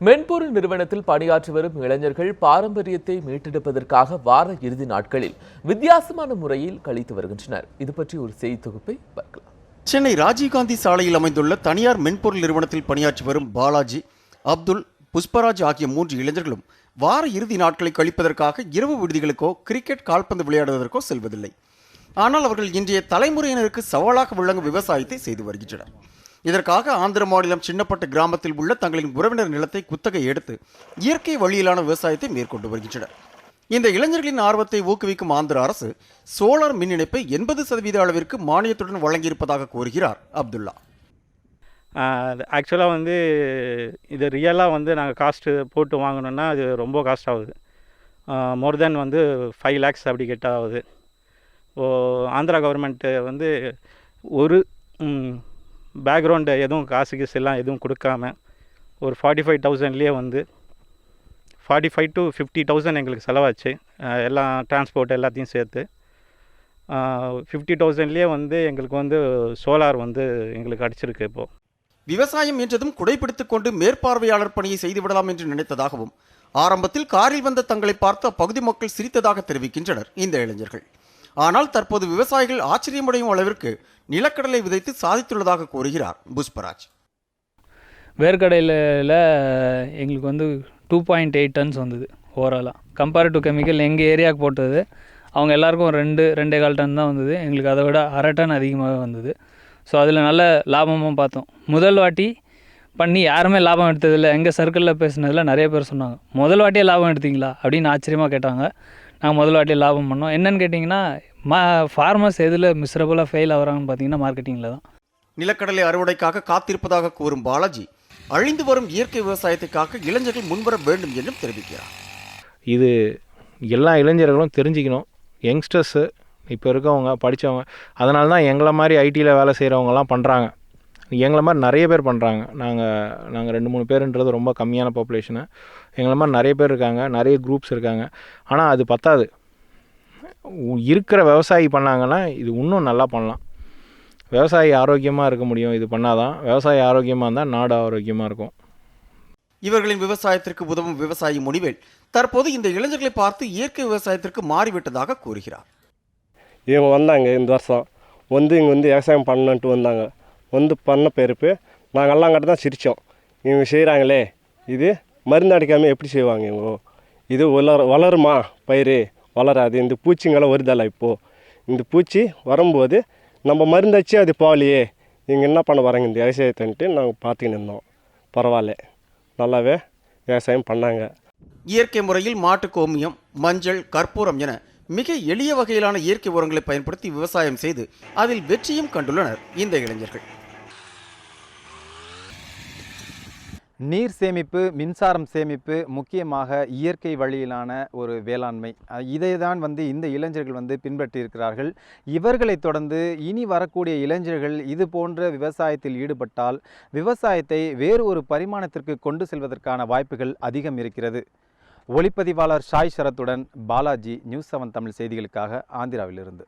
மென்பொருள் நிறுவனத்தில் பணியாற்றி வரும் இளைஞர்கள் பாரம்பரியத்தை மீட்டெடுப்பதற்காக வார இறுதி நாட்களில் வித்தியாசமான முறையில் கழித்து வருகின்றனர். இது பற்றி ஒரு செய்தி தொகுப்பை பார்க்கலாம். சென்னை ராஜீவ்காந்தி சாலையில் அமைந்துள்ள தனியார் மென்பொருள் நிறுவனத்தில் பணியாற்றி வரும் பாலாஜி, அப்துல், புஷ்பராஜ் ஆகிய 3 இளைஞர்களும் வார இறுதி நாட்களை கழிப்பதற்காக இரவு விடுதிகளுக்கோ கிரிக்கெட் கால்பந்து விளையாடுவதற்கோ செல்வதில்லை. ஆனால் அவர்கள் இன்றைய தலைமுறையினருக்கு சவாலாக விளங்கும் விவசாயத்தை செய்து வருகின்றனர். இதற்காக ஆந்திர மாநிலம் சின்னப்பட்ட கிராமத்தில் உள்ள தங்களின் உறவினர் நிலத்தை குத்தகை எடுத்து இயற்கை வழியிலான விவசாயத்தை மேற்கொண்டு வருகின்றனர். இந்த இளைஞர்களின் ஆர்வத்தை ஊக்குவிக்கும் ஆந்திர அரசு சோலார் மின் இணைப்பை 80% அளவிற்கு மானியத்துடன் வழங்கியிருப்பதாக கூறுகிறார் அப்துல்லா. ஆக்சுவலாக இது ரியலாக நாங்கள் காஸ்ட்டு போட்டு வாங்கணுன்னா அது ரொம்ப காஸ்ட் ஆகுது. மோர் தென் 5 lakhs அப்படி கிட்ட ஆகுது. ஆந்திரா கவர்மெண்ட்டு ஒரு பேக்ரவுண்டு எதுவும் காசுக்கு எல்லாம் எதுவும் கொடுக்காம ஒரு 45,000லேயே 45 to 50,000 எங்களுக்கு செலவாச்சு. எல்லாம் டிரான்ஸ்போர்ட் எல்லாத்தையும் சேர்த்து 50,000லேயே எங்களுக்கு சோலார் எங்களுக்கு அடிச்சிருக்கு. இப்போது விவசாயம் என்றதும் குடைப்பிடித்துக் கொண்டு மேற்பார்வையாளர் பணியை செய்துவிடலாம் என்று நினைத்ததாகவும் ஆரம்பத்தில் காரில் வந்த தங்களை பார்த்து அப்பகுதி மக்கள் சிரித்ததாக தெரிவிக்கின்றனர் இந்த இளைஞர்கள். ஆனால் தற்போது விவசாயிகள் ஆச்சரியமடையும் அளவிற்கு நிலக்கடலை விதைத்து சாதித்துள்ளதாக கூறுகிறார் புஷ்பராஜ். வேர்க்கடலையில் எங்களுக்கு 2.8 tons வந்தது ஓவராலாக. கம்பேர்ட் டு கெமிக்கல் எங்கள் ஏரியாவுக்கு போட்டது அவங்க எல்லாருக்கும் 2.25 டன் தான் வந்தது. எங்களுக்கு அதை விட 1/2 டன் அதிகமாக வந்தது. ஸோ அதில் நல்ல லாபமும் பார்த்தோம். முதல் வாட்டி பண்ணி யாருமே லாபம் எடுத்ததில்லை. எங்கள் சர்க்கிளில் பேசினதில் நிறைய பேர் சொன்னாங்க, முதல் வாட்டியே லாபம் எடுத்தீங்களா அப்படின்னு ஆச்சரியமாக கேட்டாங்க. நாங்கள் முதல் வாட்டியே லாபம் பண்ணோம். என்னென்னு கேட்டிங்கன்னா ஃபார்மர்ஸ் எதில் மிஸ்ரபுளாக ஃபெயில் ஆகிறாங்கன்னு பார்த்தீங்கன்னா மார்க்கெட்டிங்கில் தான். நிலக்கடலை அறுவடைக்காக காத்திருப்பதாக கூறும் பாலாஜி, அழிந்து வரும் இயற்கை விவசாயத்துக்காக இளைஞர்கள் முன்வர வேண்டும் என்றும் தெரிவிக்கிறார். இது எல்லா இளைஞர்களும் தெரிஞ்சுக்கணும். யங்ஸ்டர்ஸு இப்போ இருக்கவங்க படித்தவங்க, அதனால தான் எங்களை மாதிரி ஐடியில் வேலை செய்கிறவங்கலாம் பண்ணுறாங்க. எங்களை மாதிரி நிறைய பேர் பண்ணுறாங்க. நாங்கள் 2-3 பேருன்றது ரொம்ப கம்மியான பாப்புலேஷனு. எங்களை மாதிரி நிறைய பேர் இருக்காங்க, நிறைய குரூப்ஸ் இருக்காங்க. ஆனால் அது பத்தாது. இருக்கிற விவசாயி பண்ணாங்கன்னா இது இன்னும் நல்லா பண்ணலாம். விவசாயி ஆரோக்கியமாக இருக்க முடியும். இது பண்ணாதான் விவசாயி ஆரோக்கியமாக இருந்தால் நாடு ஆரோக்கியமாக இருக்கும். இவர்களின் விவசாயத்திற்கு உதவும் விவசாயி முனிவேல் தற்போது இந்த இளைஞர்களை பார்த்து இயற்கை விவசாயத்திற்கு மாறிவிட்டதாக கூறுகிறார். இவங்க வந்தாங்க இந்த வருஷம் இங்கே விவசாயம் பண்ணன்ட்டு வந்தாங்க. பண்ண பிறப்பு நாங்கள்லாம் அங்கிட்ட தான் சிரித்தோம். இவங்க செய்கிறாங்களே, இது மருந்து அடிக்காமல் எப்படி செய்வாங்க இவங்க? இது வளருமா? பயிர் வளராது. இந்த பூச்சிங்கெல்லாம் வருதல்ல. இப்போது இந்த பூச்சி வரும்போது நம்ம மருந்தாச்சு அது போகலையே, இவங்க என்ன பண்ண வராங்க இந்த விவசாயத்தைன்ட்டு நாங்கள் பார்த்துக்கின்னு இருந்தோம். பரவாயில்ல, நல்லாவே விவசாயம் பண்ணாங்க. இயற்கை முறையில் மாட்டு கோமியம், மஞ்சள், கற்பூரம் என மிக எளிய வகையிலான இயற்கை உரங்களை பயன்படுத்தி விவசாயம் செய்து அதில் வெற்றியும் கண்டுள்ளனர் இந்த இளைஞர்கள். நீர் சேமிப்பு, மின்சாரம் சேமிப்பு, முக்கியமாக இயற்கை வழியிலான ஒரு வேளாண்மை, இதை தான் இந்த இளைஞர்கள் பின்பற்றியிருக்கிறார்கள். இவர்களை தொடர்ந்து இனி வரக்கூடிய இளைஞர்கள் இது போன்ற விவசாயத்தில் ஈடுபட்டால் விவசாயத்தை வேறு ஒரு பரிமாணத்திற்கு கொண்டு செல்வதற்கான வாய்ப்புகள் அதிகம் இருக்கிறது. ஒளிப்பதிவாளர் ஷாய் சரத்துடன் பாலாஜி, நியூஸ் 7 தமிழ் செய்திகளுக்காக ஆந்திராவிலிருந்து.